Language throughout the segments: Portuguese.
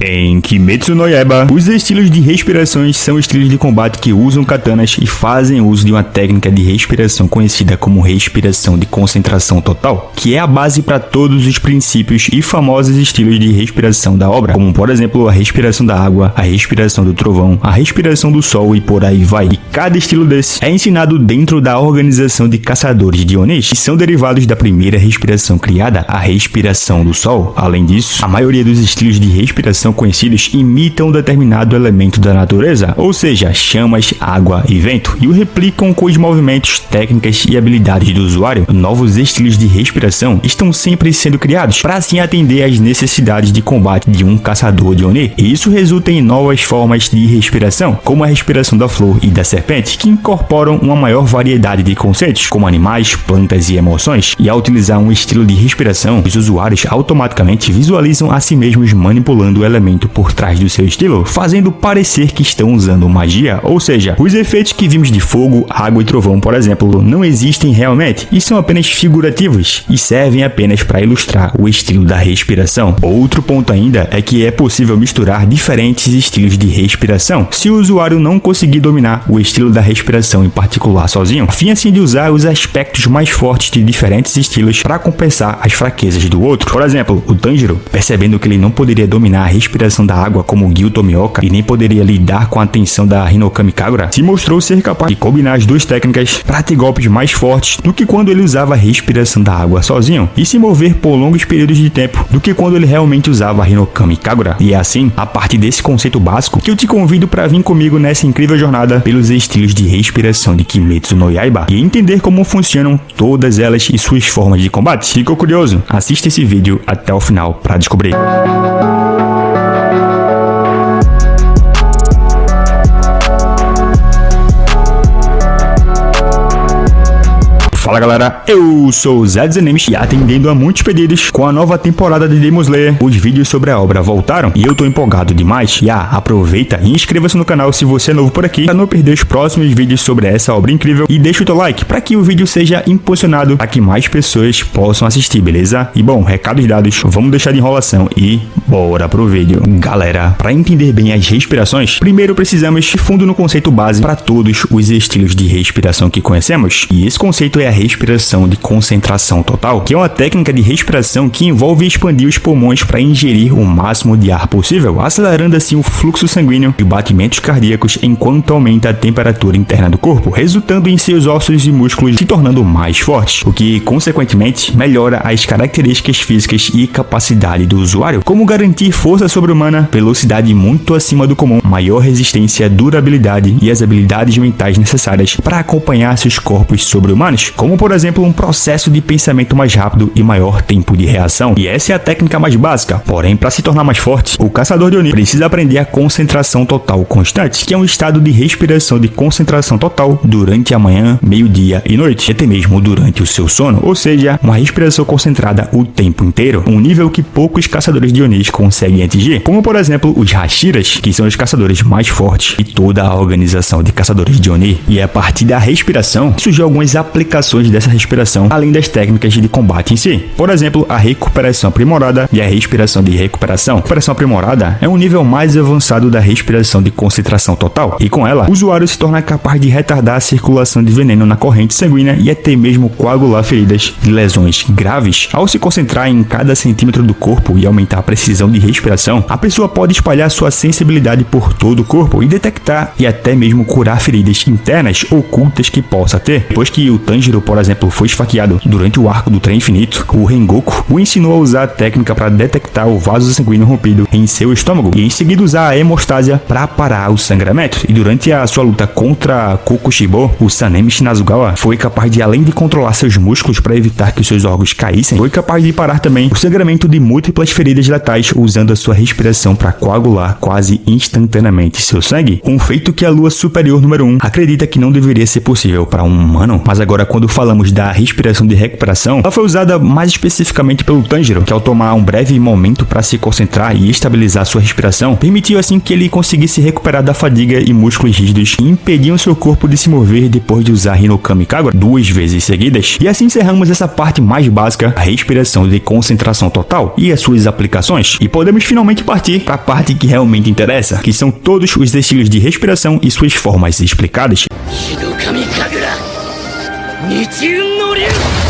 Em Kimetsu no Yaiba, os estilos de respirações são estilos de combate que usam katanas e fazem uso de uma técnica de respiração conhecida como respiração de concentração total, que é a base para todos os princípios e famosos estilos de respiração da obra, como por exemplo a respiração da água, a respiração do trovão, a respiração do sol e por aí vai. E cada estilo desse é ensinado dentro da organização de caçadores de Onis, que são derivados da primeira respiração criada, a respiração do sol. Além disso, a maioria dos estilos de respiração conhecidos imitam um determinado elemento da natureza, ou seja, chamas, água e vento, e o replicam com os movimentos, técnicas e habilidades do usuário. Novos estilos de respiração estão sempre sendo criados para assim atender às necessidades de combate de um caçador de Oni, e isso resulta em novas formas de respiração, como a respiração da flor e da serpente, que incorporam uma maior variedade de conceitos, como animais, plantas e emoções. E ao utilizar um estilo de respiração, os usuários automaticamente visualizam a si mesmos manipulando o elemento por trás do seu estilo, fazendo parecer que estão usando magia, ou seja, os efeitos que vimos de fogo, água e trovão, por exemplo, não existem realmente e são apenas figurativos e servem apenas para ilustrar o estilo da respiração. Outro ponto ainda é que é possível misturar diferentes estilos de respiração se o usuário não conseguir dominar o estilo da respiração em particular sozinho, a fim assim de usar os aspectos mais fortes de diferentes estilos para compensar as fraquezas do outro. Por exemplo, o Tanjiro, percebendo que ele não poderia dominar a respiração da água como o Gyu Tomioka e nem poderia lidar com a tensão da Hinokami Kagura, se mostrou ser capaz de combinar as duas técnicas para ter golpes mais fortes do que quando ele usava a respiração da água sozinho e se mover por longos períodos de tempo do que quando ele realmente usava a Hinokami Kagura. E é assim, a partir desse conceito básico, que eu te convido para vir comigo nessa incrível jornada pelos estilos de respiração de Kimetsu no Yaiba e entender como funcionam todas elas e suas formas de combate. Ficou curioso? Assista esse vídeo até o final para descobrir. Fala galera, eu sou o Zé dos Animes e atendendo a muitos pedidos com a nova temporada de Demon Slayer, os vídeos sobre a obra voltaram e eu tô empolgado demais. E aproveita e inscreva-se no canal se você é novo por aqui para não perder os próximos vídeos sobre essa obra incrível e deixa o teu like para que o vídeo seja impulsionado para que mais pessoas possam assistir, beleza? E bom, recados dados, vamos deixar de enrolação e bora pro vídeo. Galera, para entender bem as respirações, primeiro precisamos de fundo no conceito base para todos os estilos de respiração que conhecemos, e esse conceito é a respiração de concentração total, que é uma técnica de respiração que envolve expandir os pulmões para ingerir o máximo de ar possível, acelerando assim o fluxo sanguíneo e batimentos cardíacos enquanto aumenta a temperatura interna do corpo, resultando em seus ossos e músculos se tornando mais fortes, o que consequentemente melhora as características físicas e capacidade do usuário, como garantir força sobre-humana, velocidade muito acima do comum, maior resistência, durabilidade e as habilidades mentais necessárias para acompanhar seus corpos sobre-humanos, como por exemplo um processo de pensamento mais rápido e maior tempo de reação. E essa é a técnica mais básica, porém para se tornar mais forte, o caçador de Oni precisa aprender a concentração total constante, que é um estado de respiração de concentração total durante a manhã, meio-dia e noite, e até mesmo durante o seu sono, ou seja, uma respiração concentrada o tempo inteiro, um nível que poucos caçadores de Onis conseguem atingir, como por exemplo os Hashiras, que são os caçadores mais fortes de toda a organização de caçadores de Oni. E é a partir da respiração surgiu algumas aplicações dessa respiração, além das técnicas de combate em si. Por exemplo, a recuperação aprimorada e a respiração de recuperação. A recuperação aprimorada é um nível mais avançado da respiração de concentração total, e com ela, o usuário se torna capaz de retardar a circulação de veneno na corrente sanguínea e até mesmo coagular feridas de lesões graves. Ao se concentrar em cada centímetro do corpo e aumentar a precisão de respiração, a pessoa pode espalhar sua sensibilidade por todo o corpo e detectar e até mesmo curar feridas internas ocultas que possa ter. Depois que o Tanjiro, por exemplo, foi esfaqueado durante o arco do Trem Infinito, o Rengoku o ensinou a usar a técnica para detectar o vaso sanguíneo rompido em seu estômago e em seguida usar a hemostásia para parar o sangramento. E durante a sua luta contra Kokushibo, o Sanemi Shinazugawa foi capaz de, além de controlar seus músculos para evitar que os seus órgãos caíssem, foi capaz de parar também o sangramento de múltiplas feridas letais usando a sua respiração para coagular quase instantaneamente simultaneamente seu sangue, um feito que a lua superior número 1 acredita que não deveria ser possível para um humano. Mas agora, quando falamos da respiração de recuperação, ela foi usada mais especificamente pelo Tanjiro, que ao tomar um breve momento para se concentrar e estabilizar sua respiração, permitiu assim que ele conseguisse recuperar da fadiga e músculos rígidos que impediam seu corpo de se mover depois de usar Hinokami Kagura 2 vezes seguidas. E assim encerramos essa parte mais básica, a respiração de concentração total e as suas aplicações, e podemos finalmente partir para a parte que realmente interessa, que são todos os estilos de respiração e suas formas explicadas.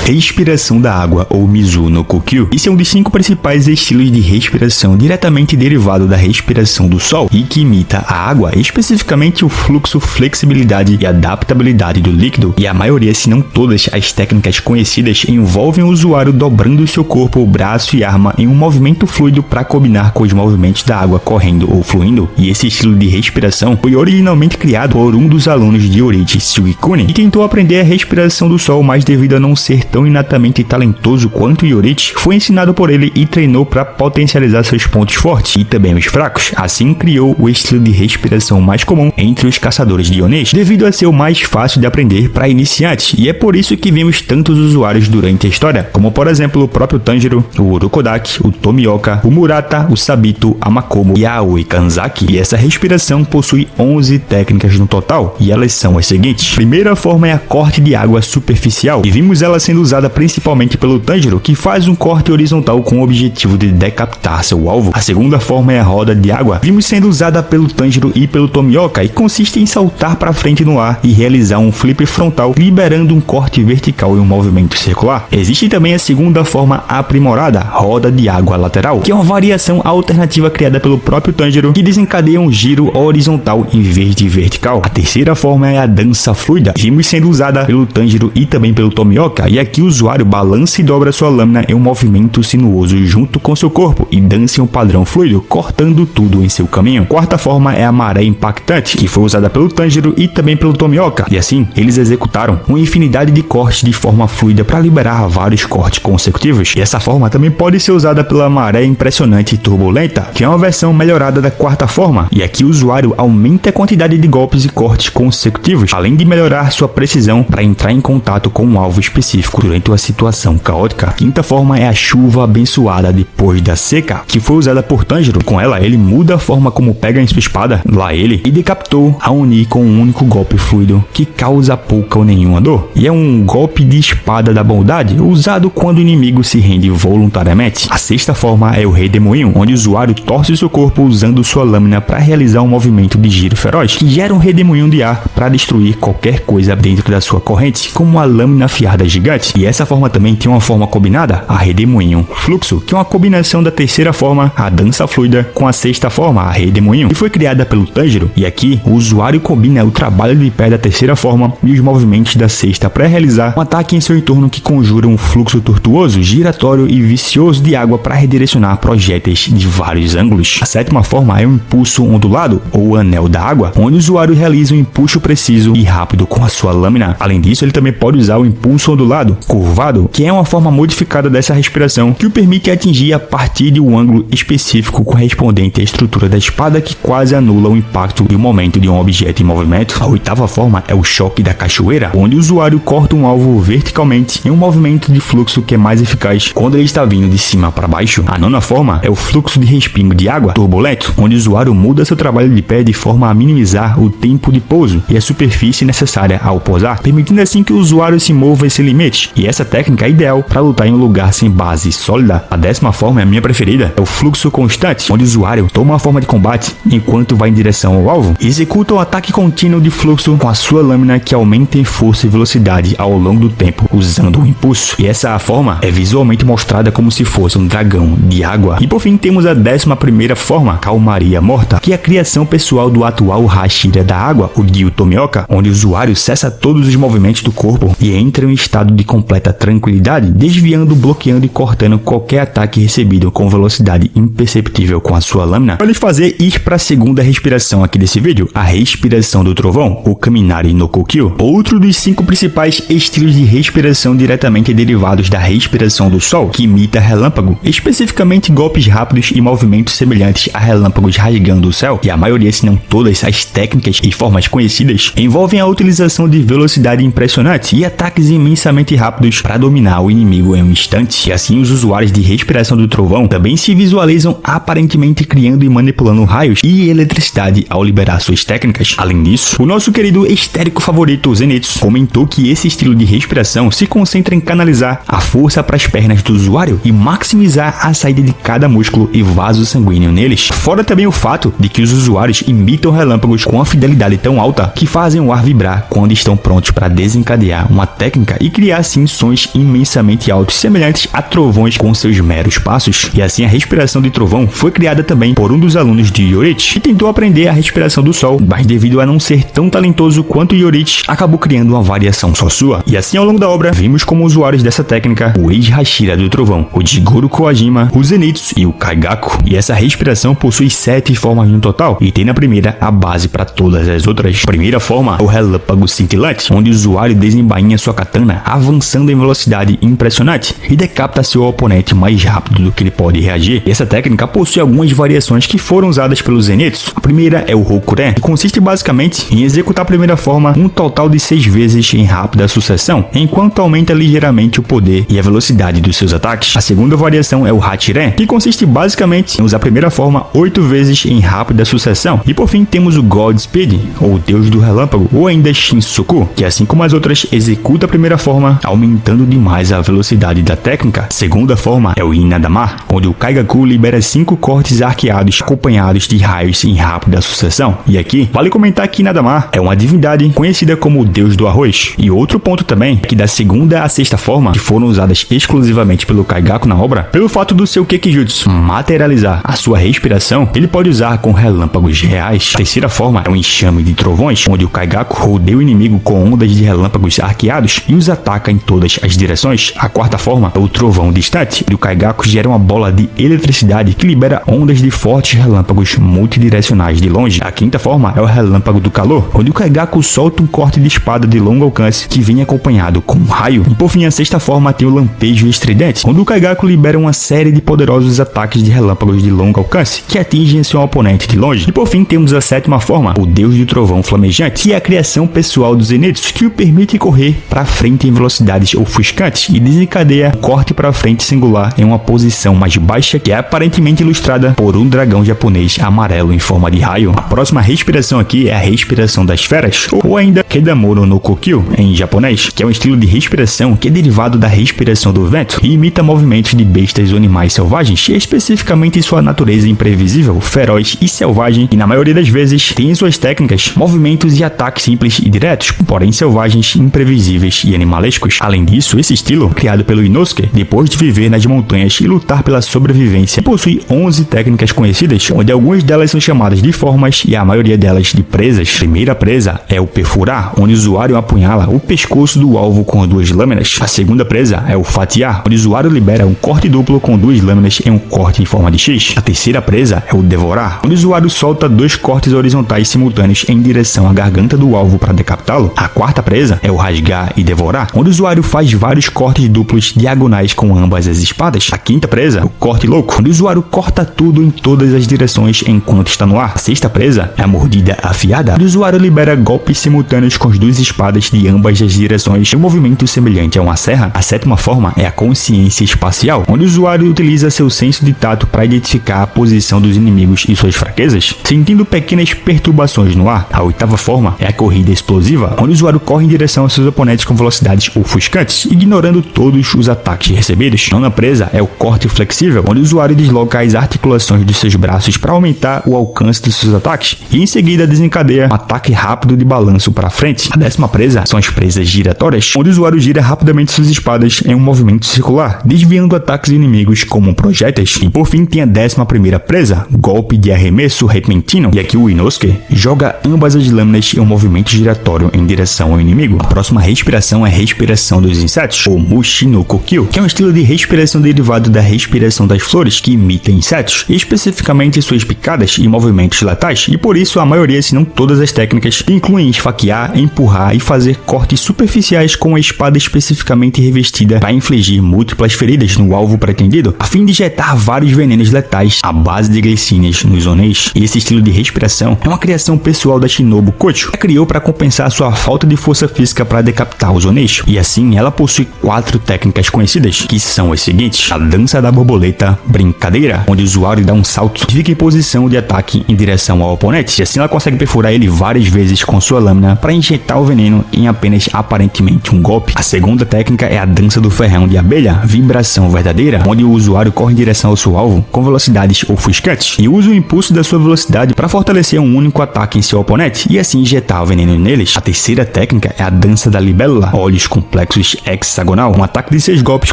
Respiração da água, ou Mizu no Kokyu. Esse é um dos 5 principais estilos de respiração diretamente derivado da respiração do sol e que imita a água, especificamente o fluxo, flexibilidade e adaptabilidade do líquido. E a maioria, se não todas, as técnicas conhecidas envolvem o usuário dobrando seu corpo, braço e arma em um movimento fluido para combinar com os movimentos da água correndo ou fluindo. E esse estilo de respiração foi originalmente criado por um dos alunos de Orichi Sugikuni, que tentou aprender a respiração do sol, mas devido a não ser tão inatamente talentoso quanto Yorichi, foi ensinado por ele e treinou para potencializar seus pontos fortes e também os fracos. Assim criou o estilo de respiração mais comum entre os caçadores de Oneshi, devido a ser o mais fácil de aprender para iniciantes, e é por isso que vemos tantos usuários durante a história, como por exemplo o próprio Tanjiro, o Urokodaki, o Tomioka, o Murata, o Sabito, a Makomo e a Aoi Kanzaki. E essa respiração possui 11 técnicas no total, e elas são as seguintes. Primeira forma é a corte de água superficial, e vimos ela sendo usada principalmente pelo Tanjiro, que faz um corte horizontal com o objetivo de decapitar seu alvo. A segunda forma é a roda de água, vimos sendo usada pelo Tanjiro e pelo Tomioka, e consiste em saltar para frente no ar e realizar um flip frontal, liberando um corte vertical em um movimento circular. Existe também a segunda forma aprimorada, roda de água lateral, que é uma variação alternativa criada pelo próprio Tanjiro, que desencadeia um giro horizontal em vez de vertical. A terceira forma é a dança fluida, vimos sendo usada pelo Tanjiro e também pelo Tomioka, e aqui o usuário balança e dobra sua lâmina em um movimento sinuoso junto com seu corpo e dança em um padrão fluido, cortando tudo em seu caminho. Quarta forma é a maré impactante, que foi usada pelo Tanjiro e também pelo Tomioka, e assim eles executaram uma infinidade de cortes de forma fluida para liberar vários cortes consecutivos. E essa forma também pode ser usada pela maré impressionante turbulenta, que é uma versão melhorada da quarta forma, e aqui o usuário aumenta a quantidade de golpes e cortes consecutivos, além de melhorar sua precisão para entrar em contato com um alvo específico durante uma situação caótica. A quinta forma é a chuva abençoada depois da seca, que foi usada por Tanjiro. Com ela, ele muda a forma como pega em sua espada, lá ele, e decapitou a Oni com um único golpe fluido que causa pouca ou nenhuma dor. E é um golpe de espada da bondade, usado quando o inimigo se rende voluntariamente. A sexta forma é o redemoinho, onde o usuário torce seu corpo usando sua lâmina para realizar um movimento de giro feroz, que gera um redemoinho de ar para destruir qualquer coisa dentro da sua corrente, como a lâmina afiada gigante. E essa forma também tem uma forma combinada, a redemoinho fluxo, que é uma combinação da terceira forma, a dança fluida, com a sexta forma, a redemoinho, que foi criada pelo Tanjiro. E aqui o usuário combina o trabalho de pé da terceira forma e os movimentos da sexta para realizar um ataque em seu entorno que conjura um fluxo tortuoso, giratório e vicioso de água para redirecionar projéteis de vários ângulos. A sétima forma é o impulso ondulado, ou anel da água, onde o usuário realiza um impulso preciso e rápido com a sua lâmina. Além disso, ele também pode usar o impulso ondulado, curvado, que é uma forma modificada dessa respiração que o permite atingir a partir de um ângulo específico correspondente à estrutura da espada, que quase anula o impacto e o momento de um objeto em movimento. A oitava forma é o choque da cachoeira, onde o usuário corta um alvo verticalmente em um movimento de fluxo que é mais eficaz quando ele está vindo de cima para baixo. A nona forma é o fluxo de respingo de água turbulento, onde o usuário muda seu trabalho de pé de forma a minimizar o tempo de pouso e a superfície necessária ao pousar, permitindo assim que o usuário se mova esse limite. E essa técnica é ideal para lutar em um lugar sem base sólida. A décima forma é a minha preferida, é o fluxo constante, onde o usuário toma uma forma de combate enquanto vai em direção ao alvo e executa um ataque contínuo de fluxo com a sua lâmina, que aumenta em força e velocidade ao longo do tempo usando o impulso. E essa forma é visualmente mostrada como se fosse um dragão de água. E por fim temos a 11ª forma, calmaria morta, que é a criação pessoal do atual Hashira da água, o Gyu Tomioka, onde o usuário cessa todos os movimentos do corpo e entra em um estado de combate completa tranquilidade, desviando, bloqueando e cortando qualquer ataque recebido com velocidade imperceptível com a sua lâmina. Para lhes fazer ir para a segunda respiração aqui desse vídeo, a respiração do trovão, o Kaminari no Kokyu. Outro dos 5 principais estilos de respiração diretamente derivados da respiração do sol, que imita relâmpago, especificamente golpes rápidos e movimentos semelhantes a relâmpagos rasgando o céu, e a maioria, se não todas as técnicas e formas conhecidas, envolvem a utilização de velocidade impressionante e ataques imensamente rápidos para dominar o inimigo em um instante. E assim os usuários de respiração do trovão também se visualizam aparentemente criando e manipulando raios e eletricidade ao liberar suas técnicas. Além disso, o nosso querido histérico favorito Zenitsu comentou que esse estilo de respiração se concentra em canalizar a força para as pernas do usuário e maximizar a saída de cada músculo e vaso sanguíneo neles. Fora também o fato de que os usuários imitam relâmpagos com uma fidelidade tão alta que fazem o ar vibrar quando estão prontos para desencadear uma técnica e criar assim sons imensamente altos semelhantes a trovões com seus meros passos. E assim a respiração de trovão foi criada também por um dos alunos de Yorichi, que tentou aprender a respiração do sol, mas devido a não ser tão talentoso quanto Yorichi, acabou criando uma variação só sua. E assim ao longo da obra, vimos como usuários dessa técnica o Eiji Hashira do trovão, o Jigoro Kojima, o Zenitsu e o Kaigaku. E essa respiração possui 7 formas no total, e tem na primeira a base para todas as outras. A primeira forma é o relâmpago cintilante, onde o usuário desembainha sua katana, avançando em velocidade impressionante e decapita seu oponente mais rápido do que ele pode reagir. E essa técnica possui algumas variações que foram usadas pelo Zenitsu. A primeira é o Rokuren, que consiste basicamente em executar a primeira forma um total de 6 vezes em rápida sucessão, enquanto aumenta ligeiramente o poder e a velocidade dos seus ataques. A segunda variação é o Hachiren, que consiste basicamente em usar a primeira forma 8 vezes em rápida sucessão. E por fim temos o Godspeed, ou Deus do Relâmpago, ou ainda Shinsoku, que assim como as outras, executa a primeira forma, aumentando demais a velocidade da técnica. A segunda forma é o Inadama, onde o Kaigaku libera 5 cortes arqueados acompanhados de raios em rápida sucessão. E aqui, vale comentar que Inadama é uma divindade conhecida como o Deus do Arroz. E outro ponto também é que da segunda à sexta forma, que foram usadas exclusivamente pelo Kaigaku na obra, pelo fato do seu Kekijutsu materializar a sua respiração, ele pode usar com relâmpagos reais. A terceira forma é um enxame de trovões, onde o Kaigaku rodeia o inimigo com ondas de relâmpagos arqueados e os ataca em todas as direções. A quarta forma é o trovão distante, onde o Kaigaku gera uma bola de eletricidade que libera ondas de fortes relâmpagos multidirecionais de longe. A quinta forma é o relâmpago do calor, onde o Kaigaku solta um corte de espada de longo alcance que vem acompanhado com um raio. E por fim, a sexta forma tem o lampejo estridente, onde o Kaigaku libera uma série de poderosos ataques de relâmpagos de longo alcance que atingem seu oponente de longe. E por fim temos a sétima forma, o Deus do Trovão Flamejante, que é a criação pessoal do Zenitsu, que o permite correr para frente em velocidades ofuscantes e desencadeia um corte para frente singular em uma posição mais baixa, que é aparentemente ilustrada por um dragão japonês amarelo em forma de raio. A próxima respiração aqui é a respiração das feras, ou ainda Kedamoro no Kokyu em japonês, que é um estilo de respiração que é derivado da respiração do vento e imita movimentos de bestas ou animais selvagens, e especificamente sua natureza imprevisível, feroz e selvagem, e na maioria das vezes tem em suas técnicas movimentos e ataques simples e diretos, porém selvagens, imprevisíveis e animalescos. Além disso, esse estilo, criado pelo Inosuke, depois de viver nas montanhas e lutar pela sobrevivência, possui 11 técnicas conhecidas, onde algumas delas são chamadas de formas e a maioria delas de presas. A primeira presa é o perfurar, onde o usuário apunhala o pescoço do alvo com 2 lâminas. A segunda presa é o fatiar, onde o usuário libera um corte duplo com 2 lâminas em um corte em forma de X. A terceira presa é o devorar, onde o usuário solta 2 cortes horizontais simultâneos em direção à garganta do alvo para decapitá-lo. A quarta presa é o rasgar e devorar, onde o usuário faz vários cortes duplos diagonais com ambas as espadas. A quinta presa é o corte louco, onde o usuário corta tudo em todas as direções enquanto está no ar. A sexta presa é a mordida afiada, onde o usuário libera golpes simultâneos com as 2 espadas de ambas as direções em um movimento semelhante a uma serra. A sétima forma é a consciência espacial, onde o usuário utiliza seu senso de tato para identificar a posição dos inimigos e suas fraquezas, sentindo pequenas perturbações no ar. A oitava forma é a corrida explosiva, onde o usuário corre em direção aos seus oponentes com velocidades ofuscantes, ignorando todos os ataques recebidos. A nona presa é o corte flexível, onde o usuário desloca as articulações dos seus braços para aumentar o alcance dos seus ataques, e em seguida desencadeia um ataque rápido de balanço para frente. A décima presa são as presas giratórias, onde o usuário gira rapidamente suas espadas em um movimento circular, desviando ataques inimigos como projéteis. E por fim tem a 11ª presa, golpe de arremesso repentino, e aqui o Inosuke joga ambas as lâminas em um movimento giratório em direção ao inimigo. A próxima respiração é a respiração respiração dos insetos, ou Mushi no Kokyu, que é um estilo de respiração derivado da respiração das flores que imita insetos, especificamente suas picadas e movimentos letais, e por isso a maioria, se não todas as técnicas, incluem esfaquear, empurrar e fazer cortes superficiais com a espada especificamente revestida para infligir múltiplas feridas no alvo pretendido, a fim de injetar vários venenos letais à base de glicínias nos oneis. E esse estilo de respiração é uma criação pessoal da Shinobu Kocho, que criou para compensar sua falta de força física para decapitar os oneis, e assim ela possui 4 técnicas conhecidas, que são as seguintes: a dança da borboleta brincadeira, onde o usuário dá um salto e fica em posição de ataque em direção ao oponente, e assim ela consegue perfurar ele várias vezes com sua lâmina para injetar o veneno em apenas aparentemente um golpe. A segunda técnica é a dança do ferrão de abelha vibração verdadeira, onde o usuário corre em direção ao seu alvo com velocidades ofuscantes e usa o impulso da sua velocidade para fortalecer um único ataque em seu oponente e assim injetar o veneno neles. A terceira técnica é a dança da libélula, olhos complexos hexagonal, um ataque de 6 golpes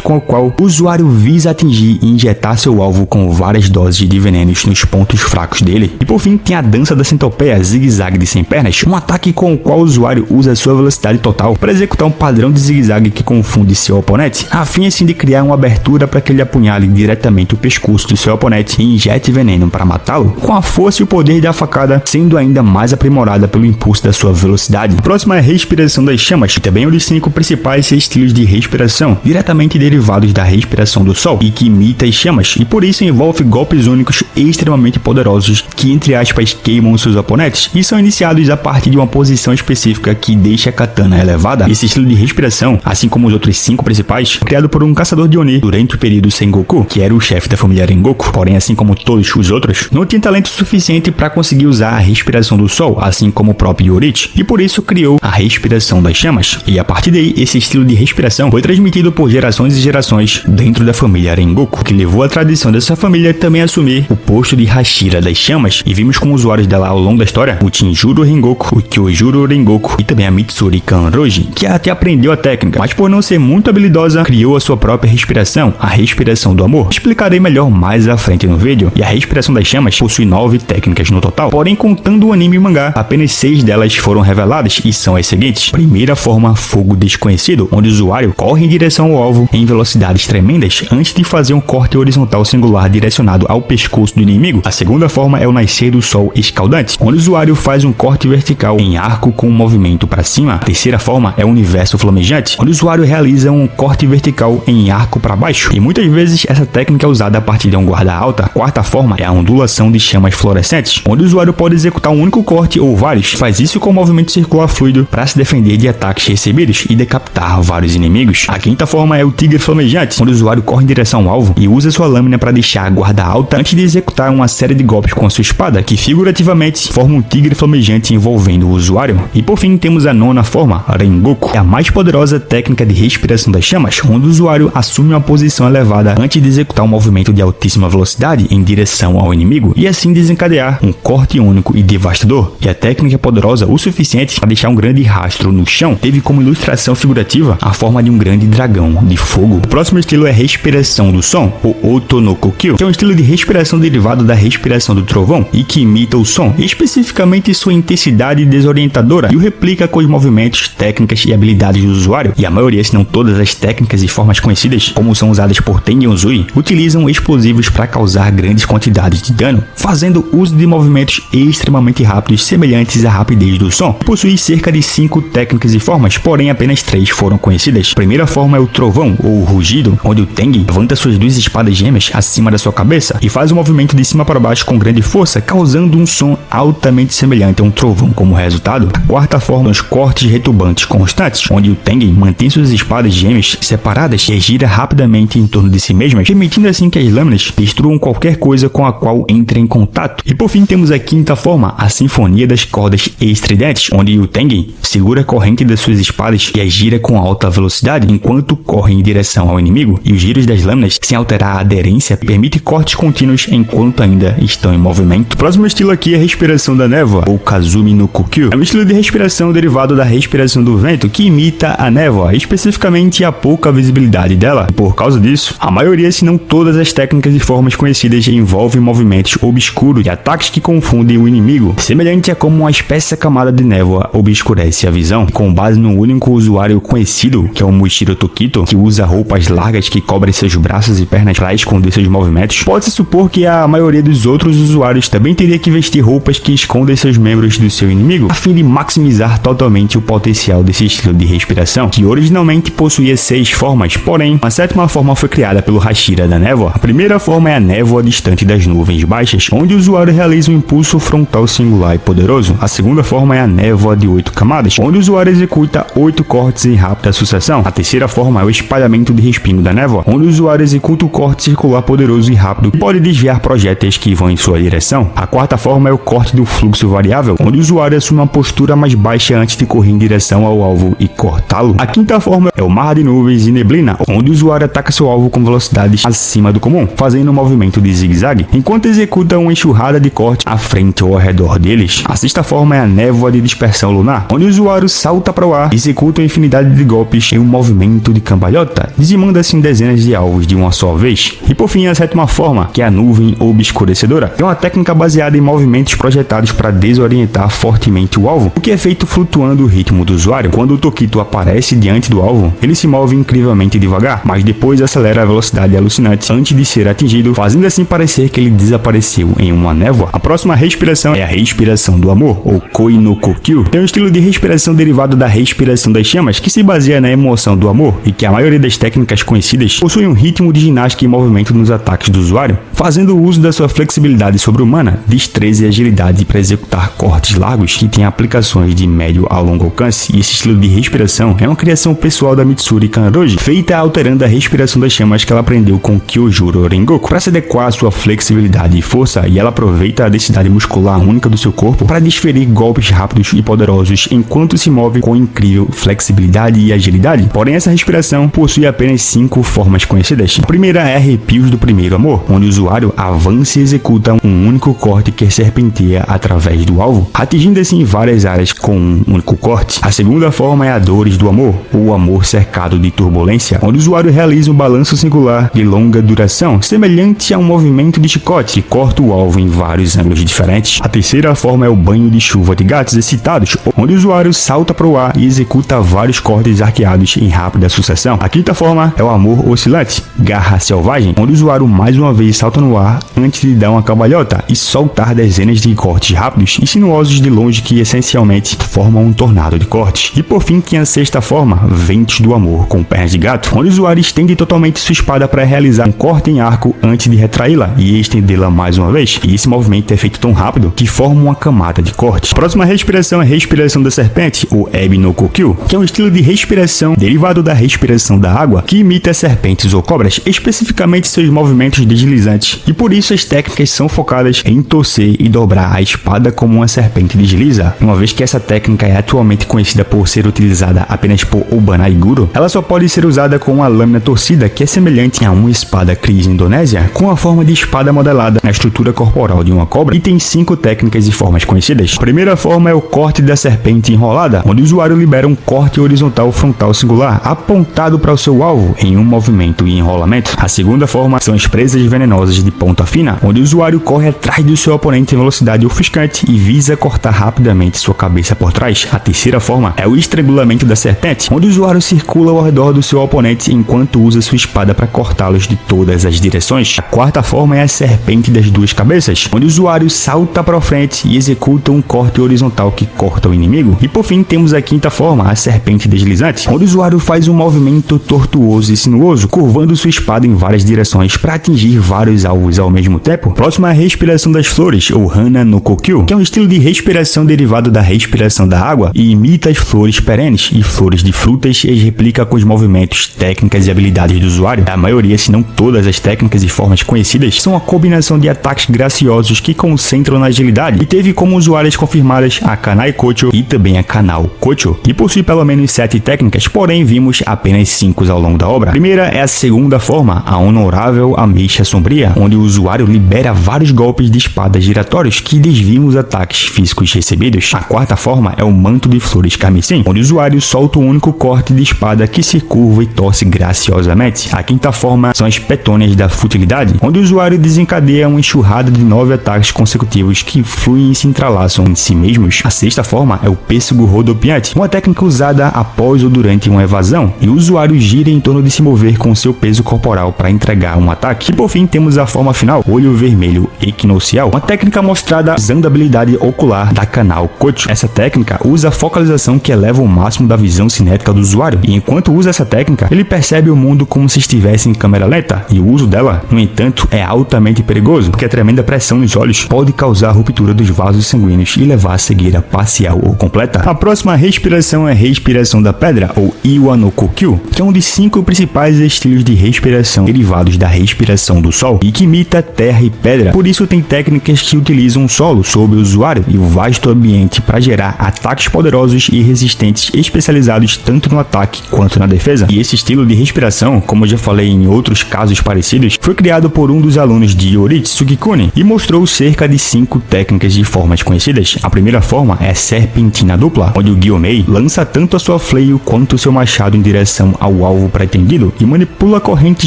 com o qual o usuário visa atingir e injetar seu alvo com várias doses de venenos nos pontos fracos dele. E por fim tem a dança da centopeia zigue-zague de 100 pernas, um ataque com o qual o usuário usa sua velocidade total para executar um padrão de zigue-zague que confunde seu oponente, a fim assim de criar uma abertura para que ele apunhale diretamente o pescoço do seu oponente e injete veneno para matá-lo, com a força e o poder da facada sendo ainda mais aprimorada pelo impulso da sua velocidade. A próxima é a respiração das chamas, que também é um dos 5 principais estilos de respiração, diretamente derivados da respiração do sol, e que imita as chamas, e por isso envolve golpes únicos extremamente poderosos que, entre aspas, queimam seus oponentes, e são iniciados a partir de uma posição específica que deixa a katana elevada. Esse estilo de respiração, assim como os outros 5 principais, foi criado por um caçador de Oni durante o período Sengoku, que era o chefe da família Rengoku, porém assim como todos os outros, não tinha talento suficiente para conseguir usar a respiração do sol, assim como o próprio Yorichi, e por isso criou a respiração das chamas, e a partir daí esse estilo de respiração foi transmitido por gerações e gerações dentro da família Rengoku, que levou a tradição dessa família também a assumir o posto de Hashira das chamas, e vimos como usuários dela ao longo da história, o Chinjuro Rengoku, o Kyojuro Rengoku e também a Mitsuri Kanroji, que até aprendeu a técnica, mas por não ser muito habilidosa, criou a sua própria respiração, a respiração do amor. Explicarei melhor mais à frente no vídeo. E a respiração das chamas possui 9 técnicas no total, porém contando o anime e o mangá, apenas 6 delas foram reveladas e são as seguintes. Primeira forma, fogo desconhecido, onde o usuário corre em direção ao alvo em velocidades tremendas antes de fazer um corte horizontal singular direcionado ao pescoço do inimigo. A segunda forma é o nascer do sol escaldante, onde o usuário faz um corte vertical em arco com um movimento para cima. A terceira forma é o universo flamejante, onde o usuário realiza um corte vertical em arco para baixo, e muitas vezes essa técnica é usada a partir de um guarda alta. A quarta forma é a ondulação de chamas fluorescentes, onde o usuário pode executar um único corte ou vários, faz isso com um movimento circular fluido para se defender de ataques recebidos e decapitar vários inimigos. A quinta forma é o tigre flamejante, onde o usuário corre em direção ao alvo e usa sua lâmina para deixar a guarda alta antes de executar uma série de golpes com a sua espada, que figurativamente forma um tigre flamejante envolvendo o usuário. E por fim temos a nona forma, Rengoku, é a mais poderosa técnica de respiração das chamas, onde o usuário assume uma posição elevada antes de executar um movimento de altíssima velocidade em direção ao inimigo e assim desencadear um corte único e devastador. E a técnica é poderosa o suficiente para deixar um grande rastro no chão. Teve como ilustração figurativa a forma de um grande dragão de fogo. O próximo estilo é a respiração do som, o Oto no Kokyu, que é um estilo de respiração derivado da respiração do trovão e que imita o som, especificamente sua intensidade desorientadora, e o replica com os movimentos, técnicas e habilidades do usuário. E a maioria, se não todas as técnicas e formas conhecidas, como são usadas por Tengen Uzui, utilizam explosivos para causar grandes quantidades de dano, fazendo uso de movimentos extremamente rápidos semelhantes à rapidez do som. Possui cerca de 5 técnicas e formas, porém apenas 3 foram conhecidas. A primeira forma é o trovão, ou rugido, onde o Tengen levanta suas 2 espadas gêmeas acima da sua cabeça e faz um movimento de cima para baixo com grande força, causando um som altamente semelhante a um trovão como resultado. A quarta forma são os cortes retumbantes constantes, onde o Tengen mantém suas espadas gêmeas separadas e gira rapidamente em torno de si mesmas, permitindo assim que as lâminas destruam qualquer coisa com a qual entre em contato. E por fim temos a quinta forma, a sinfonia das cordas estridentes, onde o Tengen segura a corrente das suas espadas e as gira com alta velocidade enquanto corre em direção ao inimigo, e os giros das lâminas, sem alterar a aderência, permite cortes contínuos enquanto ainda estão em movimento. O próximo estilo aqui é a respiração da névoa, ou Kazumi no Kokyu. É um estilo de respiração derivado da respiração do vento que imita a névoa, especificamente a pouca visibilidade dela. Por causa disso, a maioria, se não todas as técnicas e formas conhecidas envolvem movimentos obscuros e ataques que confundem o inimigo, semelhante a como uma espessa camada de névoa obscurece a visão. Com base no único usuário conhecido conhecido, que é o Mushiro Tokito, que usa roupas largas que cobrem seus braços e pernas para esconder seus movimentos, pode-se supor que a maioria dos outros usuários também teria que vestir roupas que escondem seus membros do seu inimigo, a fim de maximizar totalmente o potencial desse estilo de respiração, que originalmente possuía 6 formas, porém, a 7ª forma foi criada pelo Hashira da névoa. A primeira forma é a névoa distante das nuvens baixas, onde o usuário realiza um impulso frontal singular e poderoso. A segunda forma é a névoa de 8 camadas, onde o usuário executa 8 cortes em rápida sucessão. A terceira forma é o espalhamento de respingo da névoa, onde o usuário executa o corte circular poderoso e rápido, que pode desviar projéteis que vão em sua direção. A quarta forma é o corte do fluxo variável, onde o usuário assume uma postura mais baixa antes de correr em direção ao alvo e cortá-lo. A quinta forma é o mar de nuvens e neblina, onde o usuário ataca seu alvo com velocidades acima do comum, fazendo um movimento de zigue-zague, enquanto executa uma enxurrada de corte à frente ou ao redor deles. A sexta forma é a névoa de dispersão lunar, onde o usuário salta para o ar e executa uma infinidade de golpes em um movimento de cambalhota, dizimando assim dezenas de alvos de uma só vez. E por fim, a sétima forma, que é a nuvem obscurecedora, é uma técnica baseada em movimentos projetados para desorientar fortemente o alvo, o que é feito flutuando o ritmo do usuário. Quando o Tokito aparece diante do alvo, ele se move incrivelmente devagar, mas depois acelera a velocidade alucinante antes de ser atingido, fazendo assim parecer que ele desapareceu em uma névoa. A próxima respiração é a respiração do amor, ou Koi no Kokyu. É um estilo de respiração derivado da respiração das chamas, que se baseia na emoção do amor, e que a maioria das técnicas conhecidas possui um ritmo de ginástica e movimento nos ataques do usuário, fazendo uso da sua flexibilidade sobre-humana, destreza e agilidade para executar cortes largos que têm aplicações de médio a longo alcance. E esse estilo de respiração é uma criação pessoal da Mitsuri Kanroji, feita alterando a respiração das chamas que ela aprendeu com Kyojuro Rengoku para se adequar à sua flexibilidade e força, e ela aproveita a densidade muscular única do seu corpo para desferir golpes rápidos e poderosos enquanto se move com incrível flexibilidade e agilidade. Porém, essa respiração possui apenas 5 formas conhecidas. A primeira é arrepios do primeiro amor, onde o usuário avança e executa um único corte que serpenteia através do alvo, atingindo assim várias áreas com um único corte. A segunda forma é a dores do amor, ou amor cercado de turbulência, onde o usuário realiza um balanço singular de longa duração, semelhante a um movimento de chicote que corta o alvo em vários ângulos diferentes. A terceira forma é o banho de chuva de gatos excitados, onde o usuário salta para o ar e executa vários cortes arqueados em rápida sucessão. A quinta forma é o amor oscilante, garra selvagem, onde o usuário mais uma vez salta no ar antes de dar uma cambalhota e soltar dezenas de cortes rápidos e sinuosos de longe que essencialmente formam um tornado de cortes. E por fim, tem a sexta forma, ventos do amor com pernas de gato, onde o usuário estende totalmente sua espada para realizar um corte em arco antes de retraí-la e estendê-la mais uma vez. E esse movimento é feito tão rápido que forma uma camada de corte. A próxima respiração é a respiração da serpente, o Ebi no Kokyu, que é um estilo de respiração derivado da respiração da água, que imita serpentes ou cobras, especificamente seus movimentos deslizantes, e por isso as técnicas são focadas em torcer e dobrar a espada como uma serpente desliza. Uma vez que essa técnica é atualmente conhecida por ser utilizada apenas por Obana e Guro, ela só pode ser usada com uma lâmina torcida que é semelhante a uma espada Cris Indonésia, com a forma de espada modelada na estrutura corporal de uma cobra, e tem 5 técnicas e formas conhecidas. A primeira forma é o corte da serpente enrolada, onde o usuário libera um corte horizontal frontal singular apontado para o seu alvo em um movimento e enrolamento. A segunda forma são as presas venenosas de ponta fina, onde o usuário corre atrás do seu oponente em velocidade ofuscante e visa cortar rapidamente sua cabeça por trás. A terceira forma é o estrangulamento da serpente, onde o usuário circula ao redor do seu oponente enquanto usa sua espada para cortá-los de todas as direções. A quarta forma é a serpente das duas cabeças, onde o usuário salta para frente e executa um corte horizontal que corta o inimigo. E por fim temos a quinta forma, a serpente deslizante, onde o usuário faz um movimento tortuoso e sinuoso, curvando sua espada em várias direções para atingir vários alvos ao mesmo tempo. Próxima é a respiração das flores, ou Hana no Kokyu, que é um estilo de respiração derivado da respiração da água e imita as flores perenes e flores de frutas e replica com os movimentos, técnicas e habilidades do usuário. A maioria, se não todas as técnicas e formas conhecidas, são a combinação de ataques graciosos que concentram na agilidade, e teve como usuárias confirmadas a Kanai Kocho e também a Kanao Kocho, e possui pelo menos 7 técnicas, porém vimos apenas 5 ao longo da obra. A primeira é a segunda forma, a honorável ameixa sombria, onde o usuário libera vários golpes de espada giratórios que desviam os ataques físicos recebidos. A quarta forma é o manto de flores carmesim, onde o usuário solta um único corte de espada que se curva e torce graciosamente. A quinta forma são as petônias da futilidade, onde o usuário desencadeia uma enxurrada de 9 ataques consecutivos que fluem e se entrelaçam em si mesmos. A sexta forma é o pêssego rodopiante, uma técnica usada após após ou durante uma evasão, e o usuário gira em torno de se mover com seu peso corporal para entregar um ataque. E por fim temos a forma final, olho vermelho equinocial, uma técnica mostrada usando a habilidade ocular da Kanao Kocho. Essa técnica usa a focalização que eleva o máximo da visão cinética do usuário, e enquanto usa essa técnica, ele percebe o mundo como se estivesse em câmera lenta, e o uso dela, no entanto, é altamente perigoso, porque a tremenda pressão nos olhos pode causar ruptura dos vasos sanguíneos e levar a cegueira parcial ou completa. A próxima respiração é a respiração da pedra, ou Iwa no Kokyu, que é um dos 5 principais estilos de respiração derivados da respiração do sol, e que imita terra e pedra. Por isso tem técnicas que utilizam o solo sobre o usuário e o vasto ambiente para gerar ataques poderosos e resistentes especializados tanto no ataque quanto na defesa. E esse estilo de respiração, como eu já falei em outros casos parecidos, foi criado por um dos alunos de Yoichi Sugikuni e mostrou cerca de 5 técnicas de formas conhecidas. A primeira forma é a serpentina dupla, onde o Gyomei lança tanto a sua fleio quanto o seu machado em direção ao alvo pretendido e manipula a corrente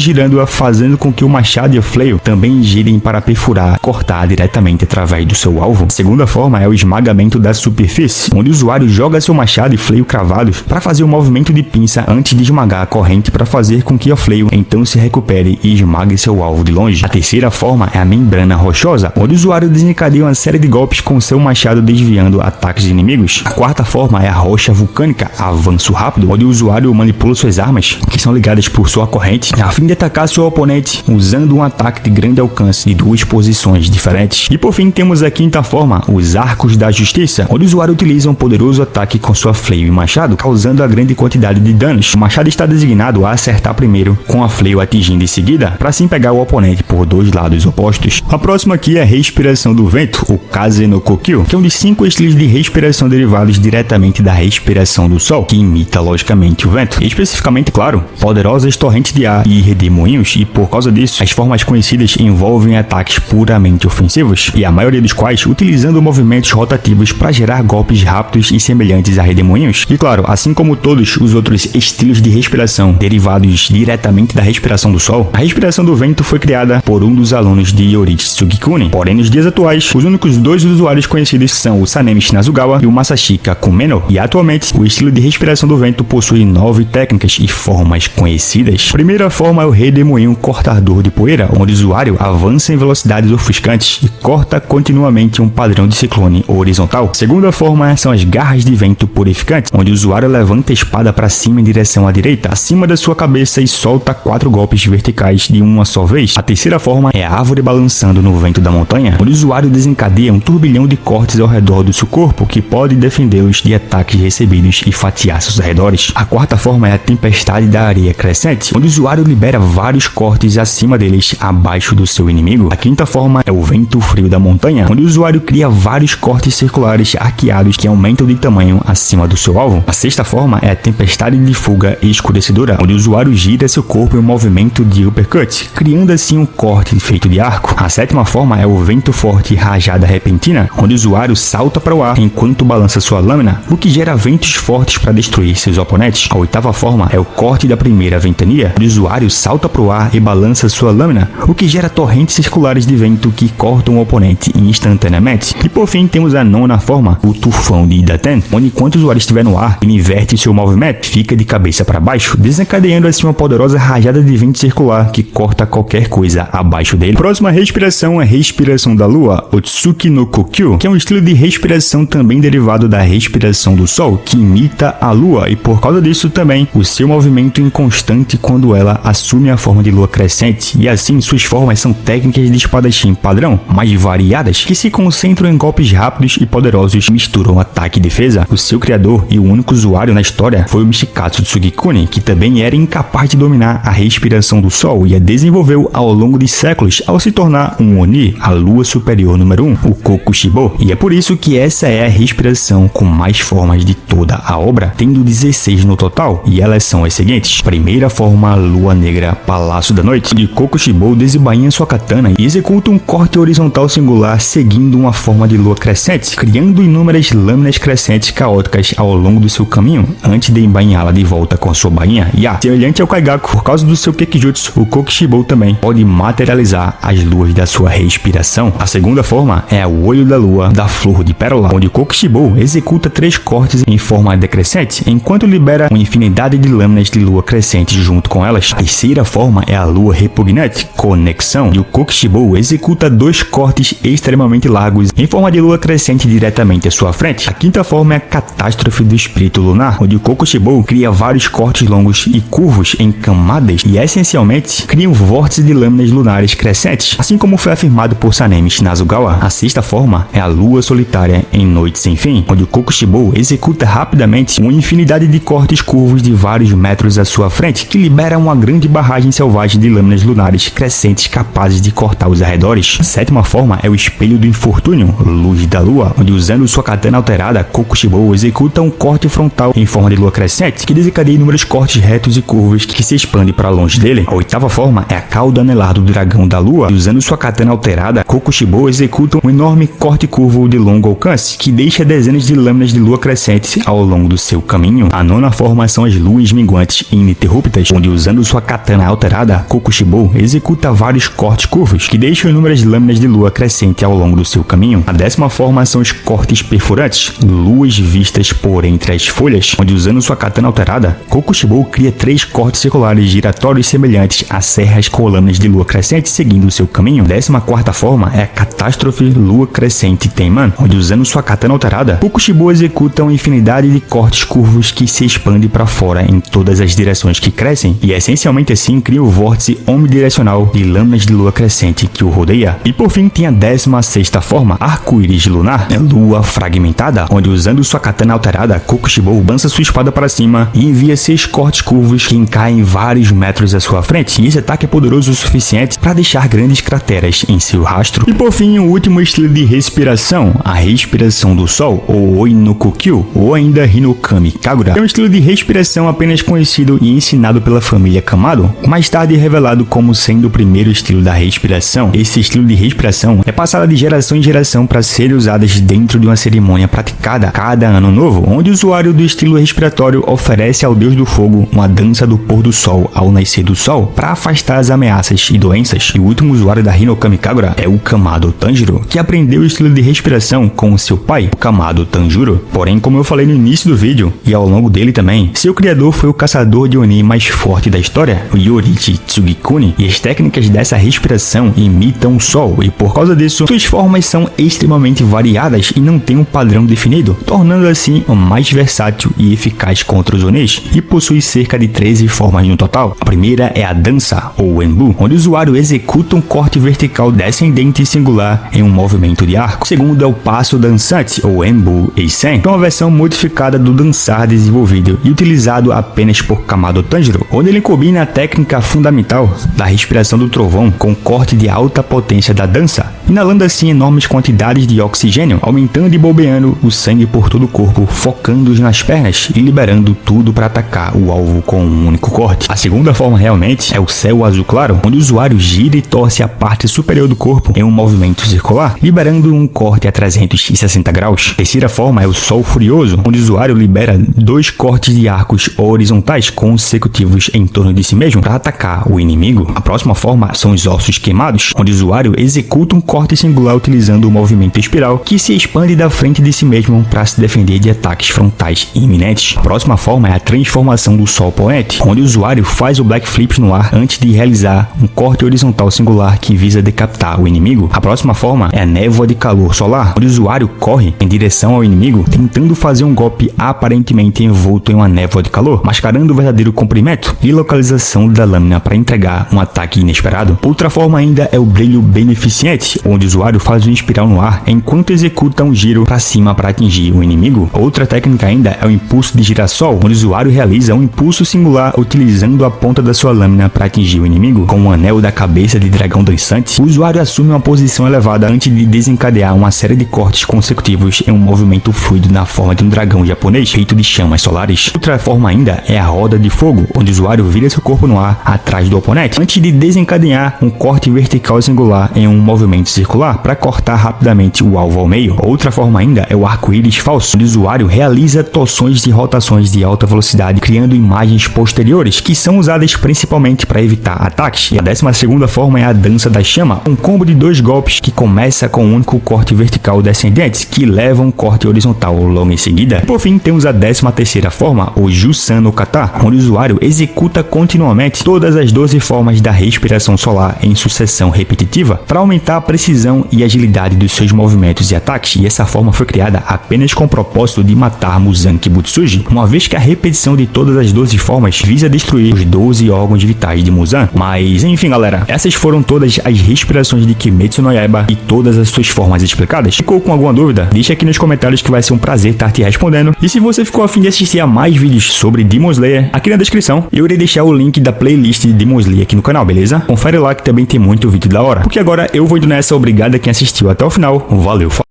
girando-a, fazendo com que o machado e a fleio também girem para perfurar, cortar diretamente através do seu alvo. A segunda forma é o esmagamento da superfície, onde o usuário joga seu machado e fleio cravados para fazer um movimento de pinça antes de esmagar a corrente para fazer com que a fleio então se recupere e esmague seu alvo de longe. A terceira forma é a membrana rochosa, onde o usuário desencadeia uma série de golpes com seu machado desviando ataques inimigos. A quarta forma é a rocha vulcânica, avanço rápido, onde o usuário manipula suas armas, que são ligadas por sua corrente, a fim de atacar seu oponente usando um ataque de grande alcance de 2 posições diferentes. E por fim temos a quinta forma, os arcos da justiça, onde o usuário utiliza um poderoso ataque com sua fleio e machado, causando a grande quantidade de danos. O machado está designado a acertar primeiro, com a fleio atingindo em seguida, para assim pegar o oponente por 2 lados opostos. A próxima aqui é a respiração do vento, o Kaze no Kokyu, que é um dos 5 estilos de respiração derivados diretamente da respiração do sol, que imita logicamente o vento. E especificamente, claro, poderosas torrentes de ar e redemoinhos, e por causa disso, as formas conhecidas envolvem ataques puramente ofensivos, e a maioria dos quais utilizando movimentos rotativos para gerar golpes rápidos e semelhantes a redemoinhos. E claro, assim como todos os outros estilos de respiração derivados diretamente da respiração do sol, a respiração do vento foi criada por um dos alunos de Yoichi Sugikuni. Porém, nos dias atuais, os únicos 2 usuários conhecidos são o Sanemi Shinazugawa e o Masashika Kumeno, e atualmente o estilo de respiração do vento possui 9 técnicas e formas conhecidas. A primeira forma é o redemoinho cortador de poeira, onde o usuário avança em velocidades ofuscantes e corta continuamente um padrão de ciclone horizontal. A segunda forma são as garras de vento purificante, onde o usuário levanta a espada para cima em direção à direita, acima da sua cabeça, e solta 4 golpes verticais de uma só vez. A terceira forma é a árvore balançando no vento da montanha, onde o usuário desencadeia um turbilhão de cortes ao redor do seu corpo que pode defendê-los de ataques recebidos e fatiar seus arredores. A quarta forma é a tempestade da areia crescente, onde o usuário libera vários cortes acima deles, abaixo do seu inimigo. A quinta forma é o vento frio da montanha, onde o usuário cria vários cortes circulares arqueados que aumentam de tamanho acima do seu alvo. A sexta forma é a tempestade de fuga escurecedora, onde o usuário gira seu corpo em um movimento de uppercut, criando assim um corte feito de arco. A sétima forma é o vento forte rajada repentina, onde o usuário salta para o ar enquanto balança sua lâmina, o que gera ventos fortes para destruir seus oponentes. A oitava forma é o corte da primeira ventania, onde o usuário salta para o ar e balança sua lâmina, o que gera torrentes circulares de vento que cortam o oponente instantaneamente. E por fim temos a nona forma, o tufão de Idaten, onde enquanto o usuário estiver no ar, ele inverte seu movimento, fica de cabeça para baixo, desencadeando assim uma poderosa rajada de vento circular que corta qualquer coisa abaixo dele. A próxima respiração é a respiração da lua, o Tsuki no Kokyu, que é um estilo de respiração também derivado da respiração do sol, que imita a lua, e por causa disso também o seu movimento inconstante quando ela assume a forma de lua crescente, e assim suas formas são técnicas de espadachim padrão, mais variadas, que se concentram em golpes rápidos e poderosos que misturam ataque e defesa. O seu criador e o único usuário na história foi o Michikatsu Tsugikuni, que também era incapaz de dominar a respiração do sol e a desenvolveu ao longo de séculos ao se tornar um Oni, a lua superior número 1, o Kokushibo. E é por isso que essa é a respiração com mais formas de toda a obra, tendo 16 no total, e elas são as seguintes. Primeira forma, lua negra, palácio da noite, onde Kokushibo desembainha sua katana e executa um corte horizontal singular seguindo uma forma de lua crescente, criando inúmeras lâminas crescentes caóticas ao longo do seu caminho, antes de embainhá-la de volta com sua bainha. E semelhante ao Kaigaku, por causa do seu Kekijutsu, o Kokushibo também pode materializar as luas da sua respiração. A segunda forma é o olho da lua da flor de pérola, onde Kokushibo executa 3 cortes em forma decrescente, enquanto libera uma infinidade de lâminas de lua crescente junto com elas. A terceira forma é a lua repugnante, conexão, e o Kokushibo executa 2 cortes extremamente largos em forma de lua crescente diretamente à sua frente. A quinta forma é a catástrofe do espírito lunar, onde o Kokushibo cria vários cortes longos e curvos em camadas e essencialmente cria um vórtice de lâminas lunares crescentes, assim como foi afirmado por Sanemi Shinazugawa. A sexta forma é a lua solitária em Noite Sem Fim, onde o Kokushibo executa rapidamente uma infinidade de cortes curvos de vários metros à sua frente, que libera uma grande barragem selvagem de lâminas lunares crescentes capazes de cortar os arredores. A sétima forma é o espelho do infortúnio, luz da lua, onde usando sua katana alterada, Kokushibo executa um corte frontal em forma de lua crescente, que desencadeia inúmeros cortes retos e curvos que se expandem para longe dele. A oitava forma é a cauda anelar do dragão da lua, e usando sua katana alterada, Kokushibo executa um enorme corte curvo de longo alcance, que deixa dezenas de lâminas de lua crescente ao longo do seu caminho. A nona forma são as luas minguantes ininterruptas, onde usando sua katana alterada, Kokushibo executa vários cortes curvos, que deixam inúmeras lâminas de lua crescente ao longo do seu caminho. A décima forma são os cortes perfurantes, luas vistas por entre as folhas, onde usando sua katana alterada, Kokushibo cria 3 cortes circulares giratórios semelhantes a serras com lâminas de lua crescente seguindo o seu caminho. A 14ª forma é a catástrofe lua crescente Tenman, onde usando sua katana alterada, Kokushibo executa uma infinidade de cortes curvos que se expandem para fora em todas as direções que crescem, e essencialmente assim cria o vórtice omnidirecional de lâminas de lua crescente que o rodeia. E por fim tem a 16ª forma, arco-íris lunar, lua fragmentada, onde usando sua katana alterada, Kokushibo lança sua espada para cima e envia 6 cortes curvos que encaem vários metros à sua frente, e esse ataque é poderoso o suficiente para deixar grandes crateras em seu rastro. E por fim, o último estilo de respiração, a respiração do sol, ou Oi-no-Kokyu, ou ainda Hinokami Kagura. É um estilo de respiração apenas conhecido e ensinado pela família Kamado, mais tarde revelado como sendo o primeiro estilo da respiração. Esse estilo de respiração é passado de geração em geração para serem usadas dentro de uma cerimônia praticada cada ano novo, onde o usuário do estilo respiratório oferece ao deus do fogo uma dança do pôr do sol ao nascer do sol para afastar as ameaças e doenças. E o último usuário da Hinokami Kagura é o Kamado Tanjiro, que aprendeu o estilo de respiração com seu pai, o Kamado Tanjuro. Porém, como eu falei no início do vídeo e ao longo dele também, seu criador foi o caçador de Oni mais forte da história, o Yoriichi Tsugikuni, e as técnicas dessa respiração imitam o sol, e por causa disso, suas formas são extremamente variadas e não têm um padrão definido, tornando assim o mais versátil e eficaz contra os Onis, e possui cerca de 13 formas no total. A primeira é a dança, ou Enbu, onde o usuário executa um corte vertical descendente e singular em um movimento de arco. O segundo é o passo dançante, ou Enbu Eisen, que é uma versão modificada do dançar desenvolvido e utilizado apenas por Kamado Tanjiro, onde ele combina a técnica fundamental da respiração do trovão com o corte de alta potência da dança, inalando assim enormes quantidades de oxigênio, aumentando e bombeando o sangue por todo o corpo, focando-os nas pernas e liberando tudo para atacar o alvo com um único corte. A segunda forma realmente é o céu azul claro, onde o usuário gira e torce a parte superior do corpo em um movimento circular, liberando um corte a 360 graus. A terceira forma é o sol furioso, onde o usuário libera 2 cortes de arcos horizontais consecutivos em torno de si mesmo para atacar o inimigo. A próxima forma são os ossos queimados, onde o usuário executa um corte singular utilizando o movimento espiral que se expande da frente de si mesmo para se defender de ataques frontais iminentes. A próxima forma é a transformação do sol poente, onde o usuário faz o Black Flip no ar antes de realizar um corte horizontal singular que visa decapitar o inimigo. A próxima forma é a névoa de calor solar, onde o usuário corre em direção ao inimigo tentando fazer um golpe aparentemente envolto em uma névoa de calor, mascarando o verdadeiro comprimento e localização da lâmina para entregar um ataque inesperado. Outra forma ainda é o brilho beneficente, onde o usuário faz uma espiral no ar enquanto executa um giro para cima para atingir o inimigo. Outra técnica ainda é o impulso de girassol, onde o usuário realiza um impulso singular utilizando a ponta da sua lâmina para atingir o inimigo. Com o anel da cabeça de dragão dançante, o usuário assume uma posição elevada antes de desencadear uma série de cortes consecutivos em um movimento fluido na forma de um dragão japonês feito de chamas solares. Outra forma ainda é a roda de fogo, onde o usuário vira seu corpo no ar atrás do oponente antes de desencadear um corte vertical singular em um movimento circular para cortar rapidamente o alvo ao meio. Outra forma ainda é o arco-íris falso, onde o usuário realiza torções e rotações de alta velocidade, criando imagens posteriores, que são usadas principalmente para evitar ataques. E a 12ª forma é a dança da chama, um combo de 2 golpes que começa com um único corte vertical descendente, que leva um corte horizontal logo em seguida. Por fim, temos a 13ª forma, o Jusan no Kata, onde o usuário executa continuamente todas as 12 formas da respiração solar em sucessão repetitiva para aumentar a precisão e agilidade dos seus movimentos e ataques, e essa forma foi criada apenas com o propósito de matar Muzan Kibutsuji, uma vez que a repetição de todas as 12 formas visa destruir os 12 órgãos vitais de Muzan. Mas enfim, galera, essas foram todas as respirações de Kimetsu no Yaiba e todas as suas formas explicadas. Ficou com alguma dúvida? Deixa aqui nos comentários que vai ser um prazer estar te respondendo. E se você ficou a fim de assistir a mais vídeos sobre Demon Slayer, aqui na descrição eu irei deixar o link da playlist de Demon Slayer aqui no canal, beleza? Confere lá que também tem muito vídeo da hora. Porque agora eu vou indo nessa, obrigado a quem assistiu até o final, valeu!